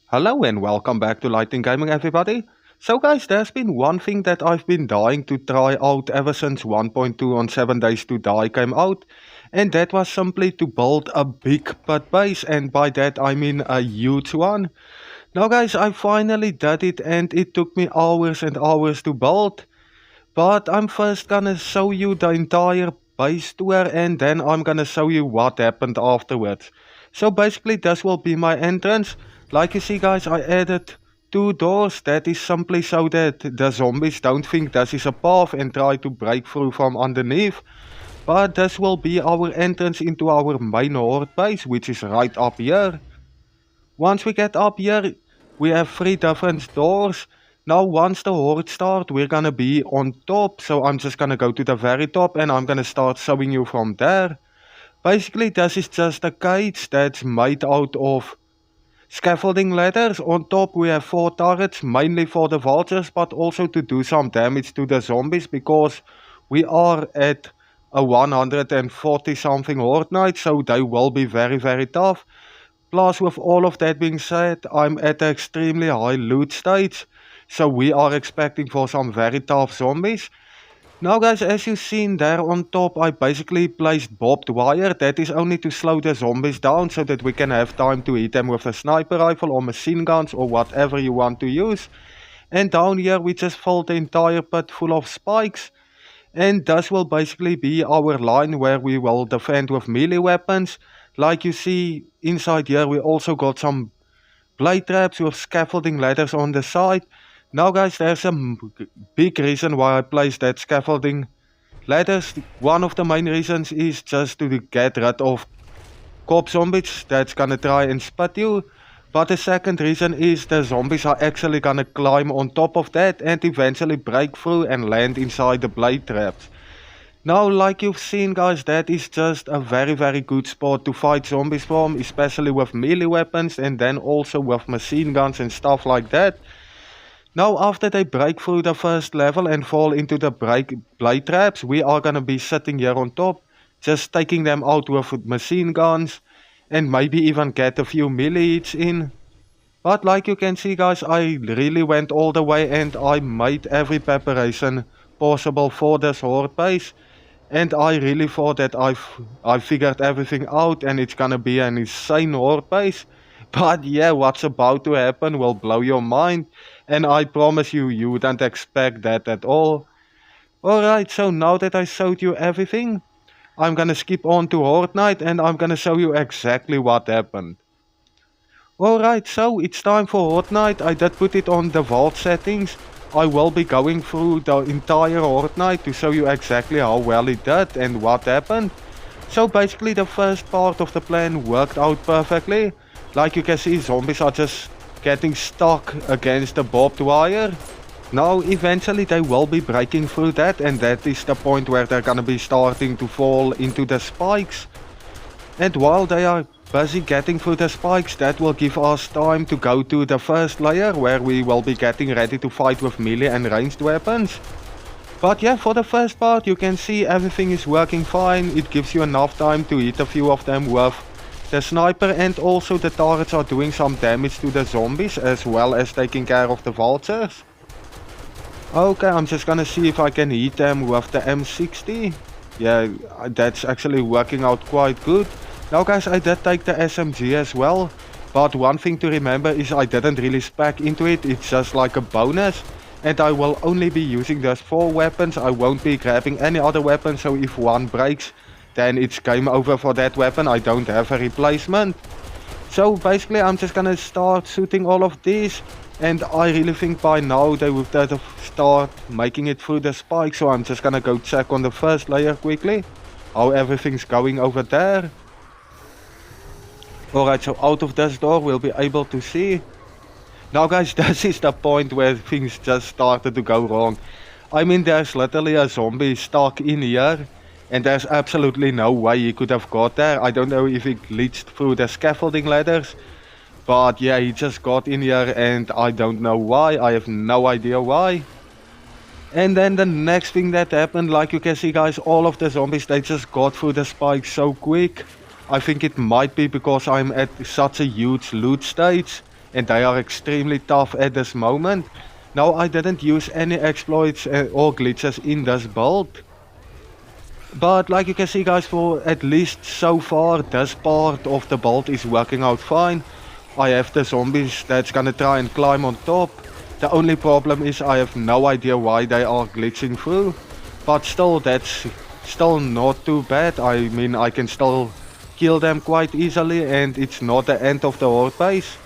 Hello and welcome back to Lighting Gaming, everybody. So guys, there's been one thing that I've been dying to try out ever since 1.2 on 7 Days to Die came out, and that was simply to build a big pit base, and by that I mean a huge one. Now guys, I finally did it and it took me hours and hours to build, but I'm first gonna show you the entire base tour and then I'm gonna show you what happened afterwards. So basically this will be my entrance. Like you see guys, I added two doors. That is simply so that the zombies don't think this is a path and try to break through from underneath. But this will be our entrance into our main horde base, which is right up here. Once we get up here, we have three different doors. Now once the horde start, we're gonna be on top. So I'm just gonna go to the very top and I'm gonna start showing you from there. Basically this is just a cage that's made out of scaffolding ladders. On top we have 4 turrets, mainly for the vultures, but also to do some damage to the zombies, because we are at a 140 something horde night, so they will be very tough. Plus, with all of that being said, I'm at an extremely high loot stage, so we are expecting for some very tough zombies. Now guys, as you've seen there on top, I basically placed barbed wire. That is only to slow the zombies down so that we can have time to hit them with a sniper rifle or machine guns or whatever you want to use. And down here we just filled the entire pit full of spikes. And this will basically be our line where we will defend with melee weapons. Like you see inside here, we also got some blade traps with scaffolding ladders on the side. Now guys, there's a big reason why I placed that scaffolding ladders. One of the main reasons is just to get rid of corpse zombies that's gonna try and spit you. But the second reason is the zombies are actually gonna climb on top of that and eventually break through and land inside the blade traps. Now, like you've seen guys, that is just a very good spot to fight zombies from, especially with melee weapons and then also with machine guns and stuff like that. Now, after they break through the first level and fall into the blade traps, we are gonna be sitting here on top, just taking them out with machine guns and maybe even get a few melee hits in. But like you can see guys, I really went all the way and I made every preparation possible for this horde base. And I really thought that I figured everything out and it's gonna be an insane horde base. But yeah, what's about to happen will blow your mind. And I promise you, you wouldn't expect that at all. Alright, so now that I showed you everything, I'm gonna skip on to Horde Night and I'm gonna show you exactly what happened. Alright, so it's time for Horde Night. I did put it on the vault settings. I will be going through the entire Horde Night to show you exactly how well it did and what happened. So basically the first part of the plan worked out perfectly. Like you can see, zombies are just getting stuck against the barbed wire. Now eventually they will be breaking through that, and that is the point where they're gonna be starting to fall into the spikes. And while they are busy getting through the spikes, that will give us time to go to the first layer where we will be getting ready to fight with melee and ranged weapons. But yeah, for the first part you can see everything is working fine. It gives you enough time to hit a few of them with the sniper, and also the turrets are doing some damage to the zombies as well as taking care of the vultures. Okay, I'm just gonna see if I can hit them with the M60. Yeah, that's actually working out quite good. Now guys, I did take the SMG as well, but one thing to remember is I didn't really spec into it, it's just like a bonus. And I will only be using those 4 weapons, I won't be grabbing any other weapon, so if one breaks, then it's game over for that weapon. I don't have a replacement. So basically I'm just gonna start shooting all of these, and I really think by now they would have start making it through the spike. So I'm just gonna go check on the first layer quickly, how everything's going over there. Alright, so out of this door we'll be able to see. Now guys, this is the point where things just started to go wrong. I mean, there's literally a zombie stuck in here. And there's absolutely no way he could have got there. I don't know if he glitched through the scaffolding ladders. But yeah, he just got in here and I don't know why. I have no idea why. And then the next thing that happened, like you can see guys, all of the zombies, they just got through the spikes so quick. I think it might be because I'm at such a huge loot stage. and they are extremely tough at this moment. Now I didn't use any exploits or glitches in this build. But like you can see guys, for at least so far, this part of the build is working out fine. I have the zombies that's gonna try and climb on top. The only problem is I have no idea why they are glitching through. But still, that's still not too bad. I mean, I can still kill them quite easily, and it's not the end of the Horde base.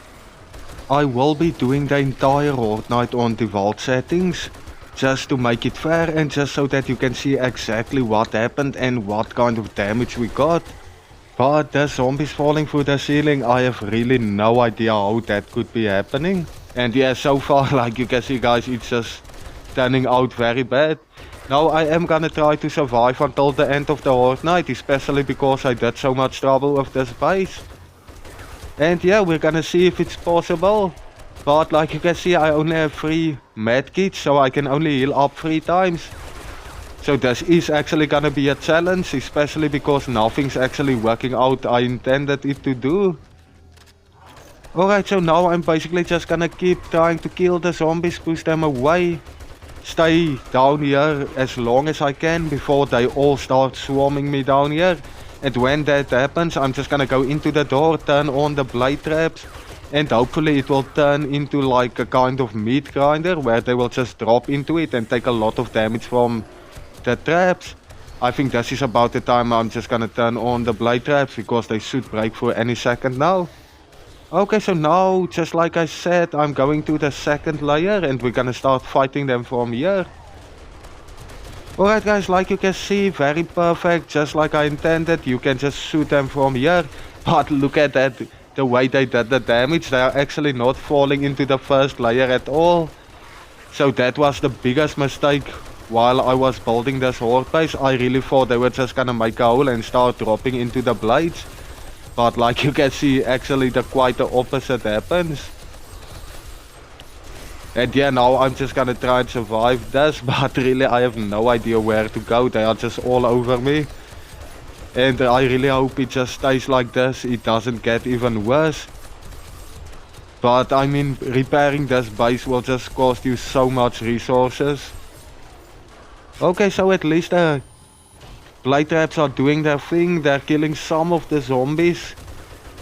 I will be doing the entire Horde night on default settings, just to make it fair and just so that you can see exactly what happened and what kind of damage we got. But the zombies falling through the ceiling, I have really no idea how that could be happening. And yeah, so far, like you can see guys, it's just turning out very bad. Now I am gonna try to survive until the end of the Horde night, especially because I did so much trouble with this base. And yeah, we're gonna see if it's possible. But like you can see, I only have 3 medkits, so I can only heal up 3 times. So this is actually gonna be a challenge, especially because nothing's actually working out I intended it to do. Alright, so now I'm basically just gonna keep trying to kill the zombies, push them away. Stay down here as long as I can before they all start swarming me down here. And when that happens, I'm just gonna go into the door, turn on the blade traps, and hopefully it will turn into like a kind of meat grinder where they will just drop into it and take a lot of damage from the traps. I think this is about the time I'm just gonna turn on the blade traps because they should break for any second now. Okay, so now, just like I said, I'm going to the second layer and we're gonna start fighting them from here. Alright guys, like you can see, very perfect, just like I intended. You can just shoot them from here. But look at that, the way they did the damage. They are actually not falling into the first layer at all. So that was the biggest mistake while I was building this Horde base. I really thought they were just gonna make a hole and start dropping into the blades. But like you can see, actually quite the opposite happens. And yeah, now I'm just gonna try and survive this, but really I have no idea where to go. They are just all over me. And I really hope it just stays like this, it doesn't get even worse. But I mean, repairing this base will just cost you so much resources. Okay, so at least the blade traps are doing their thing. They're killing some of the zombies.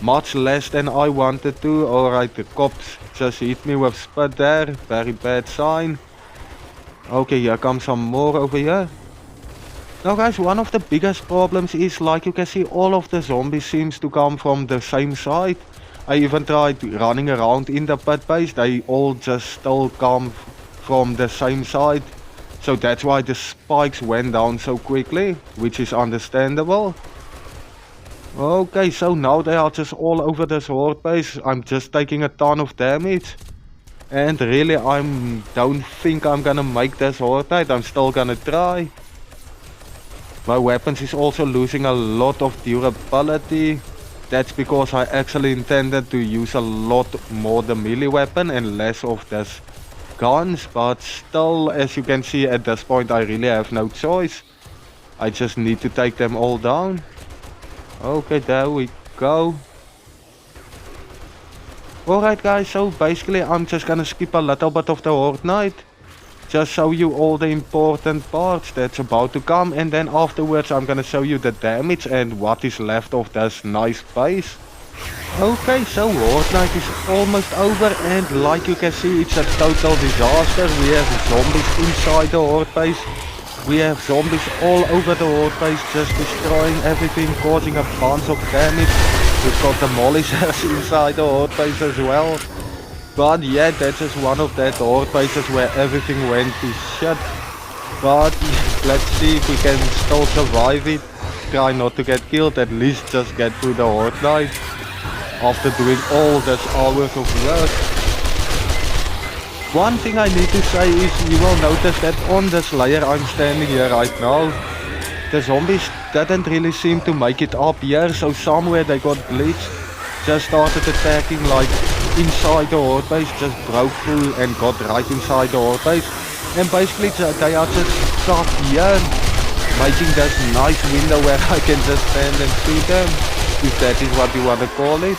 Much less than I wanted to. Alright, the cops just hit me with spit there. Very bad sign. Okay, here comes some more over here. Now guys, one of the biggest problems is, like you can see, all of the zombies seems to come from the same side. I even tried running around in the pit base. They all just still come from the same side. So that's why the spikes went down so quickly, which is understandable. Okay, so now they are just all over this Horde base. I'm just taking a ton of damage. And really, I don't think I'm gonna make this Horde night. I'm still gonna try. My weapons is also losing a lot of durability. That's because I actually intended to use a lot more the melee weapon and less of this guns. But still, as you can see, at this point I really have no choice. I just need to take them all down. Okay, there we go. Alright guys, so basically I'm just gonna skip a little bit of the Horde night. Just show you all the important parts that's about to come, and then afterwards I'm gonna show you the damage and what is left of this nice base. Okay, so Horde night is almost over, and like you can see, it's a total disaster. We have zombies inside the Horde base. We have zombies all over the Horde base, just destroying everything, causing a bunch of damage. We've got demolishers inside the Horde base as well. But yeah, that's just one of that Horde bases where everything went to shit. But let's see if we can still survive it. Try not to get killed, at least just get through the Horde night. After doing all this hours of work. One thing I need to say is, you will notice that on this layer I'm standing here right now, the zombies didn't really seem to make it up here, so somewhere they got glitched, just started attacking like inside the Horde base, just broke through and got right inside the Horde base, and basically they are just stuck here, making this nice window where I can just stand and shoot them, if that is what you want to call it.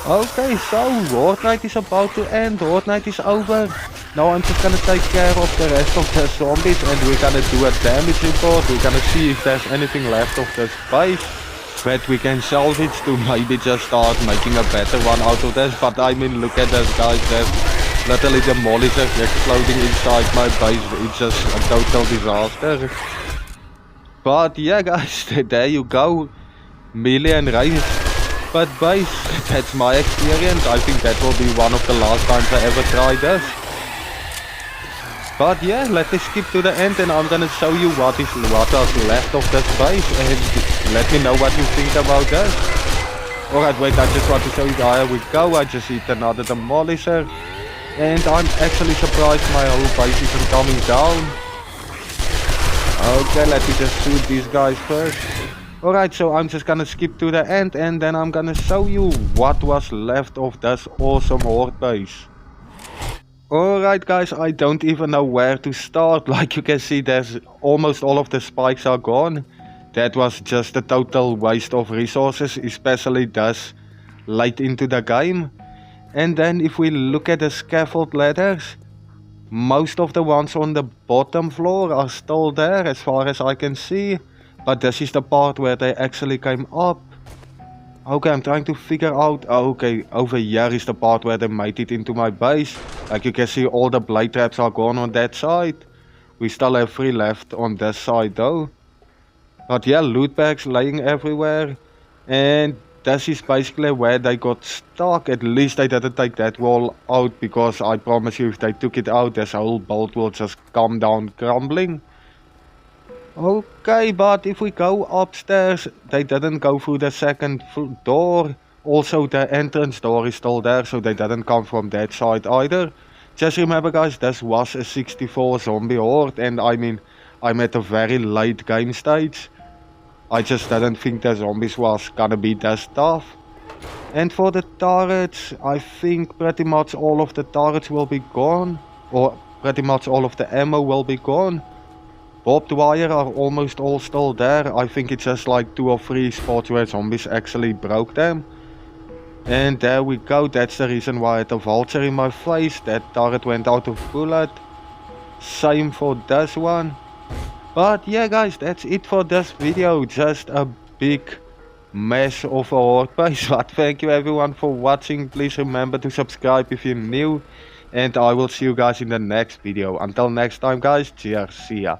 Okay, so Horde Night is about to end. Horde Night is over. Now I'm just gonna take care of the rest of the zombies and we're gonna do a damage report. We're gonna see if there's anything left of this base that we can salvage to maybe just start making a better one out of this. But I mean, look at this, guys. There's literally demolishers exploding inside my base. It's just a total disaster. But yeah, guys, there you go. Million raised. But base, that's my experience. I think that will be one of the last times I ever try this. But yeah, let's skip to the end and I'm gonna show you what is left of this base and let me know what you think about this. Alright, wait, I just want to show you, there we go, I just hit another demolisher. And I'm actually surprised my whole base isn't coming down. Okay, let me just shoot these guys first. Alright, so I'm just gonna skip to the end and then I'm gonna show you what was left of this awesome Horde base. Alright guys, I don't even know where to start. Like you can see, there's almost all of the spikes are gone. That was just a total waste of resources, especially this late into the game. And then if we look at the scaffold ladders, most of the ones on the bottom floor are still there as far as I can see. But this is the part where they actually came up. Okay, I'm trying to figure out. Okay, over here is the part where they made it into my base. Like you can see, all the blade traps are gone on that side. We still have 3 left on this side though. But yeah, loot bags laying everywhere. And this is basically where they got stuck. At least they didn't take that wall out, because I promise you, if they took it out, this whole bolt will just come down crumbling. Okay, but if we go upstairs, they didn't go through the second door. Also, the entrance door is still there, so they didn't come from that side either. Just remember guys, this was a 64 zombie horde, and I mean, I'm at a very late game stage. I just didn't think the zombies was gonna be this tough. And for the turrets, I think pretty much all of the turrets will be gone. Or pretty much all of the ammo will be gone. Barbed wire are almost all still there. I think it's just like 2 or 3 spots where zombies actually broke them. And there we go, that's the reason why I had a vulture in my face. That turret went out of bullet. Same for this one. But yeah guys, that's it for this video. Just a big mess of a horde base. But thank you everyone for watching. Please remember to subscribe if you're new. And I will see you guys in the next video. Until next time guys, cheers, see ya.